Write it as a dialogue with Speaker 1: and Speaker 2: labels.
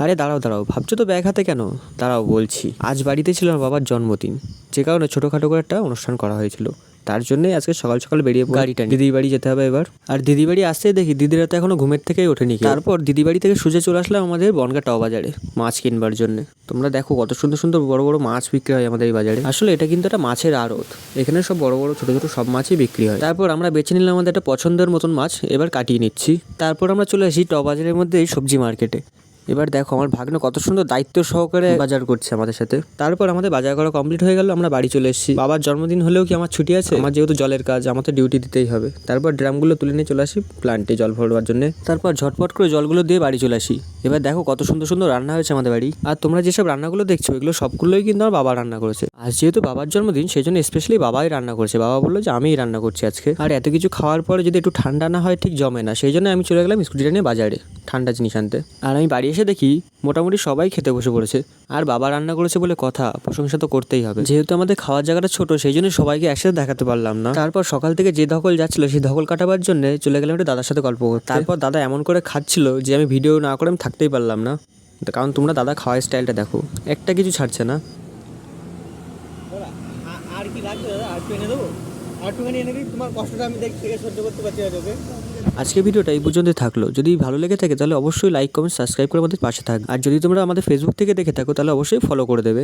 Speaker 1: আরে দাঁড়াও দাঁড়াও, ভাবছো তো ব্যাগ হাতে কেন? দাঁড়াও বলছি। আজ বাড়িতে ছিল আমার বাবার জন্মদিন, যে কারণে ছোটোখাটো করে একটা অনুষ্ঠান করা হয়েছিল। তার জন্যই আজকে সকাল সকাল বেরিয়ে গাড়িটা দিদির বাড়ি যেতে হবে এবার। আর দিদি বাড়ি আসতেই দেখি দিদিরা তো এখনো ঘুমের থেকেই ওঠেনি। তারপর দিদি বাড়ি থেকে সোজা চলে আসলাম আমাদের বনগাঁ টাও বাজারে মাছ কিনবার জন্য। তোমরা দেখো কত সুন্দর সুন্দর বড় বড় মাছ বিক্রি হয় আমাদের এই বাজারে। আসলে এটা কিন্তু একটা মাছের আড়ত, এখানে সব বড় বড় ছোট ছোট সব মাছই বিক্রি হয়। তারপর আমরা বেছে নিলাম আমাদের একটা পছন্দের মতন মাছ, এবার কাটিয়ে নিচ্ছি। তারপর আমরা চলে আসি টাও বাজারের মধ্যে সবজি মার্কেটে। এবার দেখো আমার ভাগ্নে কত সুন্দর দায়িত্ব সহকারে বাজার করছে আমাদের সাথে। তারপর আমাদের বাজার করা কমপ্লিট হয়ে গেল, আমরা বাড়ি চলে এসেছি। বাবার জন্মদিন হলেও কি আমার ছুটি আছে? আমার যেহেতু জলের কাজ, আমার তো ডিউটি দিতেই হবে। তারপর ড্রামগুলো তুলে নিয়ে চলে আসি প্লান্টে জল ভরবার জন্য। তারপর ঝটপট করে জলগুলো দিয়ে বাড়ি চলে আসি। এবার দেখো কত সুন্দর সুন্দর রান্না হয়েছে আমাদের বাড়ি। আর তোমরা যেসব রান্নাগুলো দেখছো এগুলো সবগুলোই কিন্তু আমার বাবা রান্না করেছে। আর যেহেতু বাবার জন্মদিন সেই জন্য স্পেশালি বাবাই রান্না করেছে। বাবা বললো যে আমিই রান্না করছি আজকে। আর এত কিছু খাওয়ার পরে যদি একটু ঠান্ডা না হয় ঠিক জমে না, সেই জন্য আমি চলে গেলাম স্কুটিটা নিয়ে বাজারে ঠান্ডা জিনিস আনতে। আর আমি বাড়ি এসে দেখি মোটামুটি সবাই খেতে বসে পড়েছে। আর বাবা রান্না করেছে বলে কথা, প্রশংসা তো করতেই হবে। যেহেতু আমাদের খাওয়ার জায়গাটা ছোট সেই জন্য সবাইকে একসাথে দেখাতে পারলাম না। তারপর সকাল থেকে যে ধকল যাচ্ছিল সেই ধকল কাটাবার জন্য চলে গেলাম একটু দাদার সাথে গল্প করতে। তারপর দাদা এমন করে খাচ্ছিল যে আমি ভিডিও না করে আমি থাকতেই পারলাম না, কারণ তোমরা দাদা খাওয়ার স্টাইলটা দেখো, একটা কিছু ছাড়ছে না।
Speaker 2: আর কি লাগবে দাদা? আর একটু এনে দেবো? আর একটুখানি এনে দিই, তোমার কষ্টটা আমি দেখে সহ্য করতে পারছি না। তোকে
Speaker 1: আজকে ভিডিওটা এই পর্যন্তই থাকলো। যদি ভালো লেগে থাকে তাহলে অবশ্যই লাইক কমেন্ট সাবস্ক্রাইব করে আমাদের পাশে থাকবে। আর যদি তোমরা আমাদের ফেসবুক থেকে দেখে থাকো তাহলে অবশ্যই ফলো করে দেবে।